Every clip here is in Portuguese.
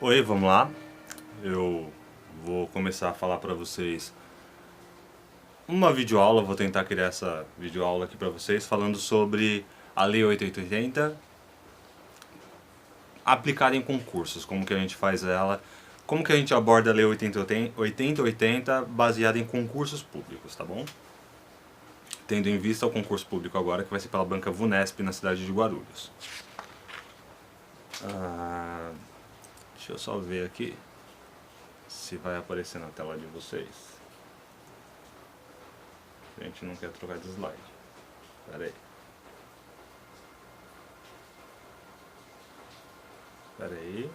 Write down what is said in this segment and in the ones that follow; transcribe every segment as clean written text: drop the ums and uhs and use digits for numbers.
Oi, vamos lá. Eu vou começar a falar para vocês uma videoaula, vou tentar criar essa videoaula aqui para vocês, falando sobre a Lei 8080 aplicada em concursos, como que a gente faz ela, como que a gente aborda a Lei 8080 baseada em concursos públicos, tá bom? Tendo em vista o concurso público agora, que vai ser pela Banca Vunesp na cidade de Guarulhos. Deixa eu só ver aqui se vai aparecer na tela de vocês. A gente não quer trocar de slide. Pera aí. Pera aí.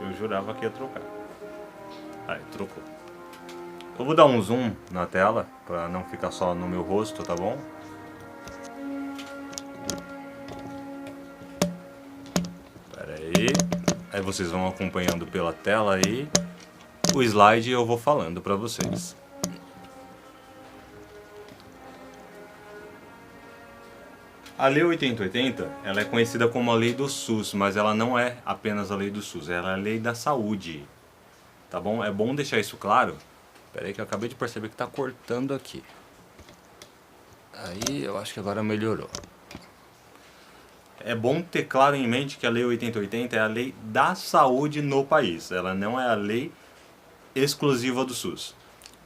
Eu jurava que ia trocar. Aí, trocou. Eu vou dar um zoom na tela, pra não ficar só no meu rosto, tá bom? Pera aí. Aí vocês vão acompanhando pela tela aí. O slide eu vou falando pra vocês. A Lei 8080, ela é conhecida como a Lei do SUS, mas ela não é apenas a Lei do SUS, ela é a Lei da Saúde. Tá bom? É bom deixar isso claro. Pera aí que eu acabei de perceber que tá cortando aqui. Aí eu acho que agora melhorou. É bom ter claro em mente que a Lei 8080 é a lei da saúde no país. Ela não é a lei exclusiva do SUS.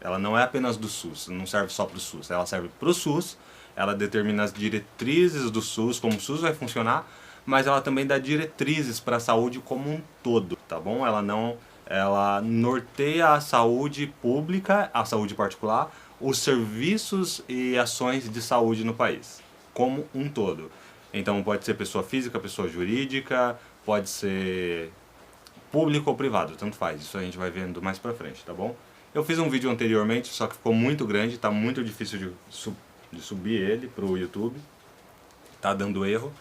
Ela não é apenas do SUS, não serve só para o SUS. Ela serve para o SUS, ela determina as diretrizes do SUS, como o SUS vai funcionar, mas ela também dá diretrizes para a saúde como um todo, tá bom? Ela norteia a saúde pública, a saúde particular, os serviços e ações de saúde no país, como um todo. Então pode ser pessoa física, pessoa jurídica, pode ser público ou privado, tanto faz. Isso a gente vai vendo mais pra frente, tá bom? Eu fiz um vídeo anteriormente, só que ficou muito grande, tá muito difícil de subir ele pro YouTube. Tá dando erro.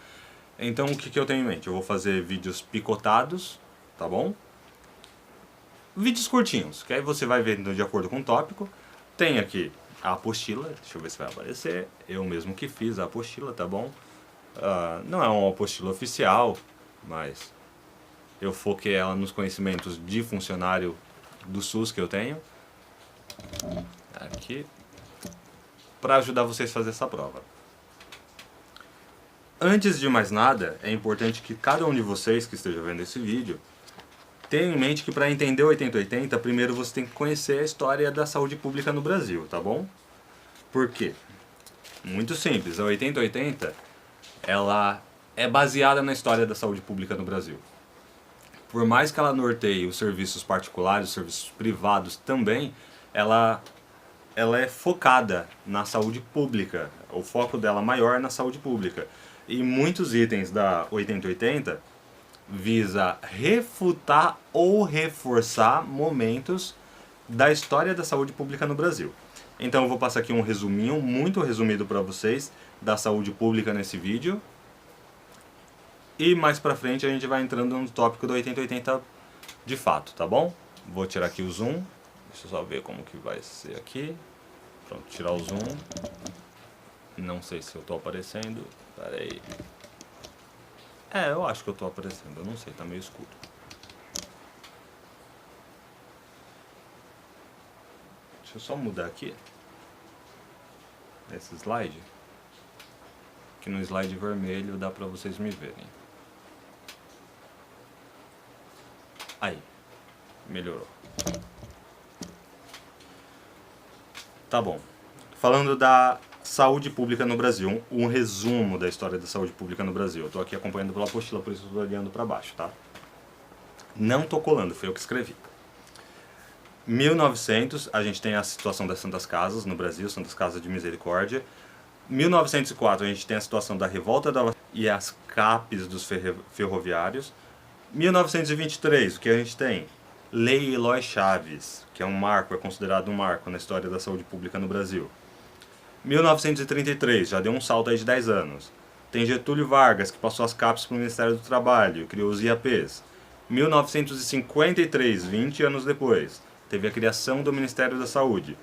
Então o que eu tenho em mente? Eu vou fazer vídeos picotados, tá bom? Vídeos curtinhos, que aí você vai vendo de acordo com o tópico. Tem aqui a apostila, deixa eu ver se vai aparecer. Eu mesmo que fiz a apostila, tá bom? Não é uma apostila oficial, mas eu foquei ela nos conhecimentos de funcionário do SUS que eu tenho. Aqui. Para ajudar vocês a fazer essa prova. Antes de mais nada, é importante que cada um de vocês que esteja vendo esse vídeo tenha em mente que para entender o 8080, primeiro você tem que conhecer a história da saúde pública no Brasil, tá bom? Por quê? Muito simples, a 8080 ela é baseada na história da saúde pública no Brasil. Por mais que ela norteie os serviços particulares, os serviços privados também, ela é focada na saúde pública. O foco dela maior é na saúde pública. E muitos itens da 8080 visa refutar ou reforçar momentos da história da saúde pública no Brasil. Então eu vou passar aqui um resuminho, muito resumido para vocês, da saúde pública nesse vídeo. E mais pra frente a gente vai entrando no tópico do 8080 de fato, tá bom? Vou tirar aqui o zoom. Deixa eu só ver como que vai ser aqui. Pronto, tirar o zoom. Não sei se eu tô aparecendo. Pera aí. Eu acho que eu tô aparecendo. Eu não sei, tá meio escuro. Deixa eu só mudar aqui. Esse slide. Que no slide vermelho dá pra vocês me verem. Aí. Melhorou. Tá bom. Falando da saúde pública no Brasil, um resumo da história da saúde pública no Brasil. Eu tô aqui acompanhando pela apostila, por isso eu tô olhando para baixo, tá? Não tô colando, foi eu que escrevi. 1900, a gente tem a situação das Santas Casas no Brasil, Santas Casas de Misericórdia. 1904, a gente tem a situação da Revolta e as CAPs dos ferroviários. 1923, o que a gente tem? Lei Eloy Chaves, que é um marco, é considerado um marco na história da saúde pública no Brasil. 1933, já deu um salto aí de 10 anos. Tem Getúlio Vargas, que passou as CAPs para o Ministério do Trabalho, criou os IAPs. 1953, 20 anos depois, teve a criação do Ministério da Saúde.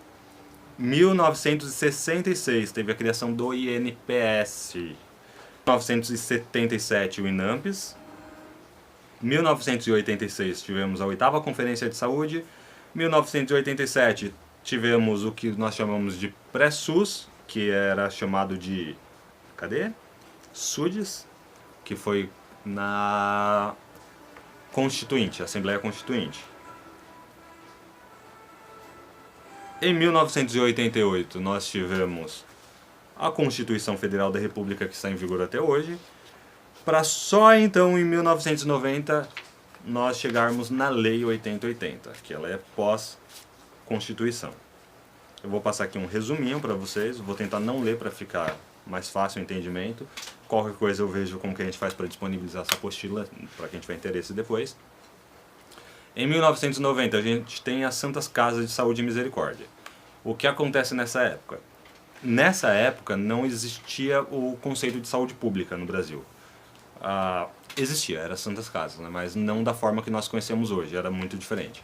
1966, teve a criação do INPS. 1977, o INAMPS. 1986 tivemos a 8ª Conferência de Saúde. 1987 tivemos o que nós chamamos de pré-SUS, que era chamado de... cadê? SUDES, que foi na Constituinte, Assembleia Constituinte. Em 1988 nós tivemos a Constituição Federal da República, que está em vigor até hoje, para só então em 1990 nós chegarmos na Lei 8080, que ela é pós-Constituição. Eu vou passar aqui um resuminho para vocês, vou tentar não ler para ficar mais fácil o entendimento. Qualquer coisa eu vejo como que a gente faz para disponibilizar essa apostila, para quem tiver interesse depois. Em 1990 a gente tem as Santas Casas de Saúde e Misericórdia. O que acontece nessa época? Nessa época não existia o conceito de saúde pública no Brasil. Existia, era Santas Casas, né? Mas não da forma que nós conhecemos hoje, era muito diferente.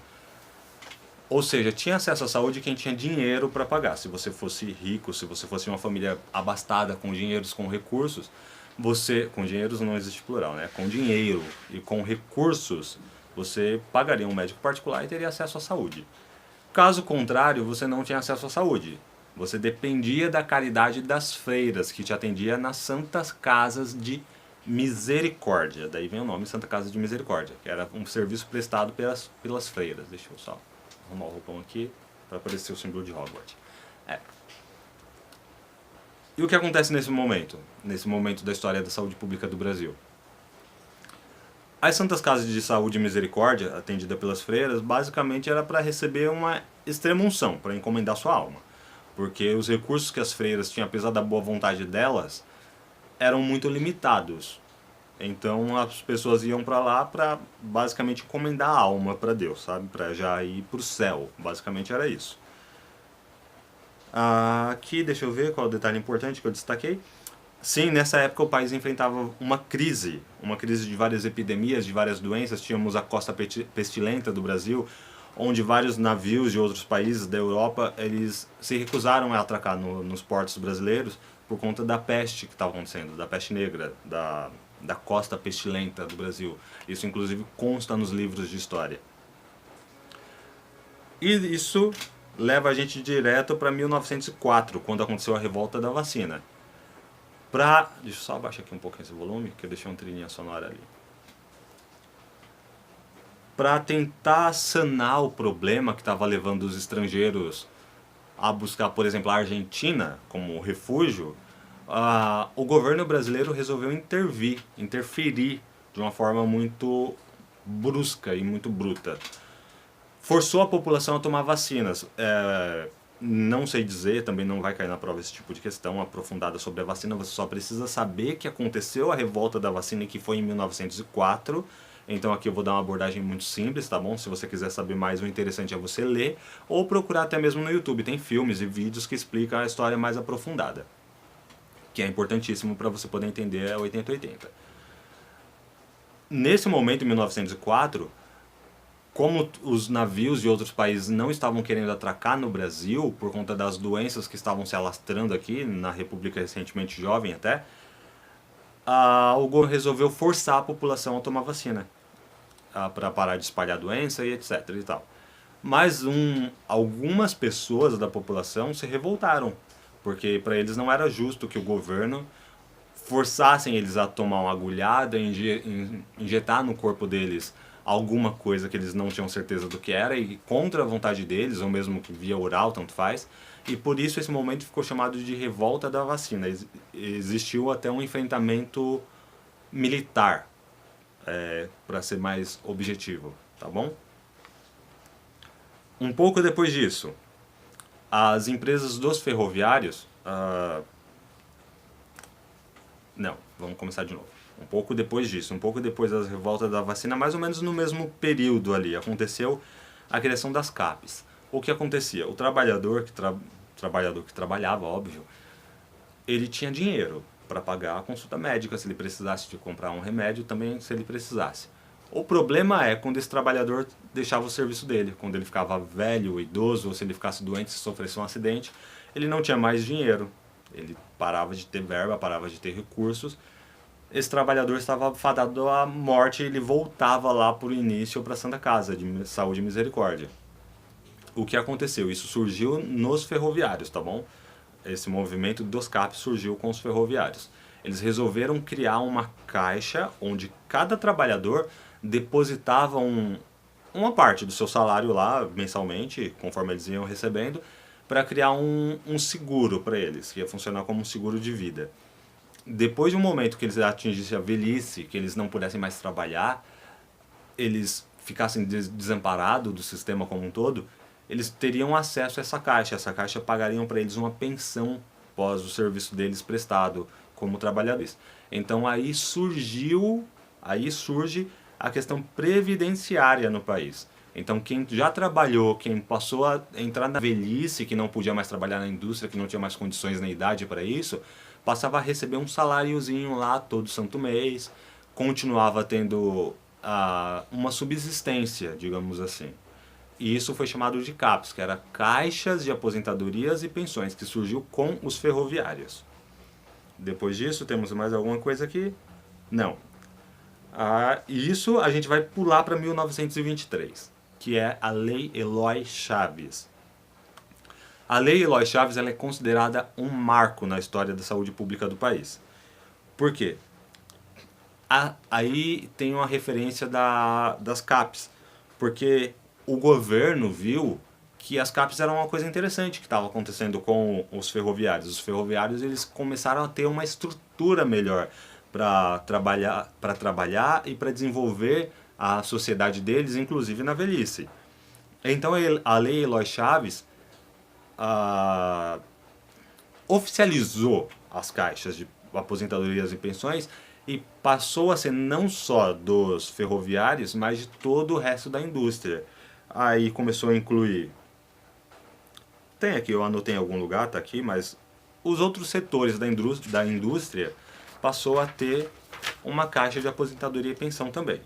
Ou seja, tinha acesso à saúde quem tinha dinheiro para pagar. Se você fosse rico, se você fosse uma família abastada, com dinheiros, com recursos, você... com dinheiros não existe plural, né? Com dinheiro e com recursos, você pagaria um médico particular e teria acesso à saúde. Caso contrário, você não tinha acesso à saúde. Você dependia da caridade das freiras, que te atendia nas Santas Casas de Misericórdia. Daí vem o nome Santa Casa de Misericórdia, que era um serviço prestado pelas freiras. Deixa eu só arrumar o roupão aqui para aparecer o símbolo de Hogwarts. E o que acontece nesse momento da história da saúde pública do Brasil? As Santas Casas de Saúde e Misericórdia, atendida pelas freiras, basicamente era para receber uma extrema-unção, para encomendar sua alma. Porque os recursos que as freiras tinham, apesar da boa vontade delas, eram muito limitados. Então as pessoas iam para lá para basicamente encomendar a alma para Deus, sabe? Para já ir para o céu. Basicamente era isso. Aqui, deixa eu ver qual é o detalhe importante que eu destaquei. Sim, nessa época o país enfrentava uma crise de várias epidemias, de várias doenças. Tínhamos a costa pestilenta do Brasil, onde vários navios de outros países da Europa, eles se recusaram a atracar nos portos brasileiros por conta da peste que estava acontecendo, da peste negra, da costa pestilenta do Brasil. Isso inclusive consta nos livros de história. E isso leva a gente direto para 1904, quando aconteceu a revolta da vacina. Deixa eu só abaixar aqui um pouquinho esse volume, que eu deixei uma trilhinha sonora ali. Para tentar sanar o problema que estava levando os estrangeiros a buscar, por exemplo, a Argentina como refúgio, o governo brasileiro resolveu interferir de uma forma muito brusca e muito bruta. Forçou a população a tomar vacinas. Não sei dizer, também não vai cair na prova esse tipo de questão aprofundada sobre a vacina, você só precisa saber que aconteceu a revolta da vacina e que foi em 1904. Então aqui eu vou dar uma abordagem muito simples, tá bom? Se você quiser saber mais, o interessante é você ler ou procurar até mesmo no YouTube. Tem filmes e vídeos que explicam a história mais aprofundada, que é importantíssimo para você poder entender a 8080. Nesse momento, em 1904, como os navios de outros países não estavam querendo atracar no Brasil, por conta das doenças que estavam se alastrando aqui, na República recentemente jovem até, o governo resolveu forçar a população a tomar vacina, para parar de espalhar a doença e etc. e tal. Mas algumas pessoas da população se revoltaram, porque para eles não era justo que o governo forçassem eles a tomar uma agulhada, injetar no corpo deles alguma coisa que eles não tinham certeza do que era, e contra a vontade deles, ou mesmo via oral, tanto faz. E por isso esse momento ficou chamado de revolta da vacina. Existiu até um enfrentamento militar, para ser mais objetivo, tá bom? Um pouco depois disso, as empresas dos ferroviários... Não, vamos começar de novo. Um pouco depois disso, um pouco depois da revolta da vacina, mais ou menos no mesmo período ali, aconteceu a criação das CAPs. O que acontecia? O trabalhador que trabalhava, óbvio, ele tinha dinheiro para pagar a consulta médica, se ele precisasse de comprar um remédio, também se ele precisasse. O problema é quando esse trabalhador deixava o serviço dele, quando ele ficava velho, idoso, ou se ele ficasse doente, se sofresse um acidente, ele não tinha mais dinheiro, ele parava de ter verba, parava de ter recursos, esse trabalhador estava fadado à morte e ele voltava lá por início para a Santa Casa de Saúde e Misericórdia. O que aconteceu? Isso surgiu nos ferroviários, tá bom? Esse movimento dos CAPs surgiu com os ferroviários. Eles resolveram criar uma caixa onde cada trabalhador depositava uma parte do seu salário lá mensalmente, conforme eles iam recebendo, para criar um seguro para eles, que ia funcionar como um seguro de vida. Depois de um momento que eles atingissem a velhice, que eles não pudessem mais trabalhar, eles ficassem desamparados do sistema como um todo, eles teriam acesso a essa caixa. Essa caixa pagariam para eles uma pensão após o serviço deles prestado como trabalhadores. Então aí surge a questão previdenciária no país. Então quem já trabalhou, quem passou a entrar na velhice, que não podia mais trabalhar na indústria, que não tinha mais condições na idade para isso, passava a receber um saláriozinho lá todo santo mês, continuava tendo uma subsistência, digamos assim. E isso foi chamado de CAPs, que era Caixas de Aposentadorias e Pensões, que surgiu com os ferroviários. Depois disso, temos mais alguma coisa aqui? Não. Isso a gente vai pular para 1923, que é a Lei Eloy Chaves. A Lei Eloy Chaves ela é considerada um marco na história da saúde pública do país. Por quê? Aí tem uma referência das CAPs, porque o governo viu que as CAPs eram uma coisa interessante que estava acontecendo com os ferroviários. Os ferroviários eles começaram a ter uma estrutura melhor para trabalhar e para desenvolver a sociedade deles, inclusive na velhice. Então a Lei Eloy Chaves oficializou as caixas de aposentadorias e pensões e passou a ser não só dos ferroviários, mas de todo o resto da indústria. Aí começou a incluir, tem aqui, eu anotei em algum lugar, tá aqui, mas os outros setores da indústria passou a ter uma caixa de aposentadoria e pensão também.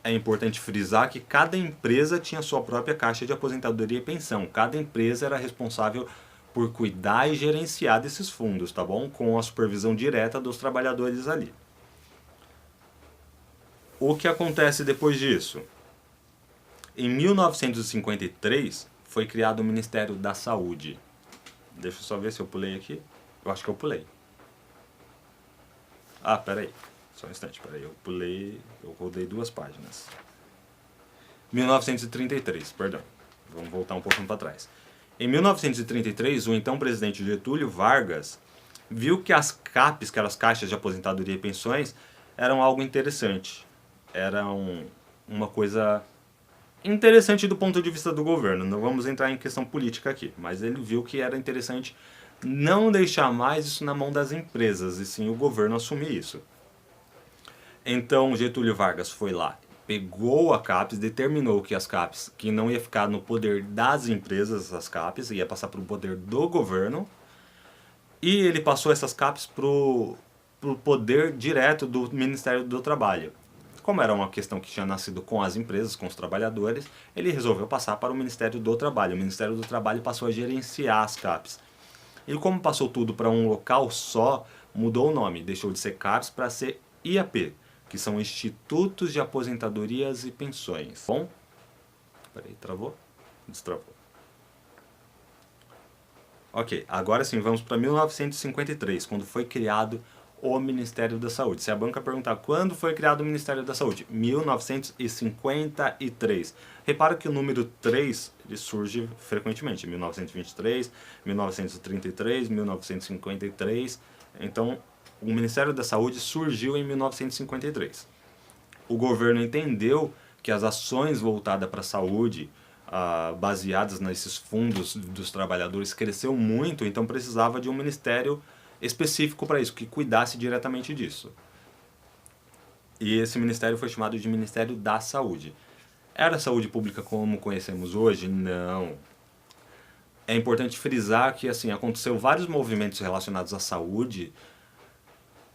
É importante frisar que cada empresa tinha sua própria caixa de aposentadoria e pensão. Cada empresa era responsável por cuidar e gerenciar desses fundos, tá bom? Com a supervisão direta dos trabalhadores ali. O que acontece depois disso? Em 1953 foi criado o Ministério da Saúde. Deixa eu só ver se eu pulei aqui. Eu acho que eu pulei. Peraí. Só um instante, peraí. Eu rodei 2 páginas. 1933, perdão. Vamos voltar um pouquinho para trás. Em 1933, o então presidente Getúlio Vargas viu que as CAPs, que eram as caixas de aposentadoria e pensões, eram algo interessante. Eram uma coisa interessante do ponto de vista do governo. Não vamos entrar em questão política aqui, mas ele viu que era interessante não deixar mais isso na mão das empresas, e sim o governo assumir isso. Então Getúlio Vargas foi lá, pegou a CAPES, determinou que as CAPES, que não ia ficar no poder das empresas, as CAPES, ia passar para o poder do governo, e ele passou essas CAPES para o poder direto do Ministério do Trabalho. Como era uma questão que tinha nascido com as empresas, com os trabalhadores, ele resolveu passar para o Ministério do Trabalho. O Ministério do Trabalho passou a gerenciar as CAPES. E como passou tudo para um local só, mudou o nome, deixou de ser CAPES para ser IAP, que são Institutos de Aposentadorias e Pensões. Bom? Peraí, travou? Destravou. Ok, agora sim, vamos para 1953, quando foi criado o Ministério da Saúde. Se a banca perguntar quando foi criado o Ministério da Saúde, 1953. Repara que o número 3 ele surge frequentemente, 1923, 1933, 1953. Então, o Ministério da Saúde surgiu em 1953. O governo entendeu que as ações voltadas para a saúde, baseadas nesses fundos dos trabalhadores, cresceu muito, então precisava de um ministério específico para isso, que cuidasse diretamente disso. E esse ministério foi chamado de Ministério da Saúde. Era a saúde pública como conhecemos hoje? Não. É importante frisar que assim, aconteceu vários movimentos relacionados à saúde,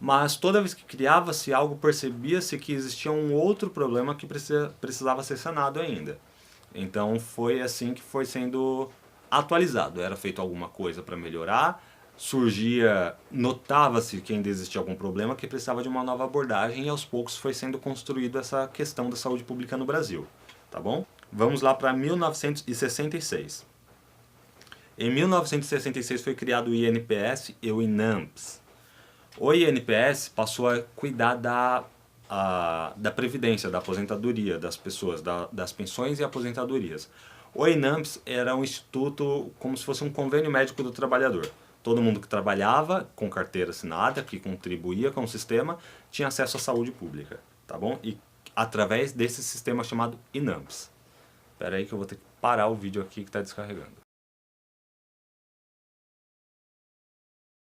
mas toda vez que criava-se algo, percebia-se que existia um outro problema que precisava ser sanado ainda. Então foi assim que foi sendo atualizado. Era feito alguma coisa para melhorar notava-se que ainda existia algum problema, que precisava de uma nova abordagem e aos poucos foi sendo construída essa questão da saúde pública no Brasil, tá bom? Vamos lá para 1966. Em 1966 foi criado o INPS e o INAMPS. O INPS passou a cuidar da previdência, da aposentadoria das pessoas, das pensões e aposentadorias. O INAMPS era um instituto como se fosse um convênio médico do trabalhador. Todo mundo que trabalhava com carteira assinada, que contribuía com o sistema, tinha acesso à saúde pública, tá bom? E através desse sistema chamado INAMPS. Espera aí que eu vou ter que parar o vídeo aqui que está descarregando.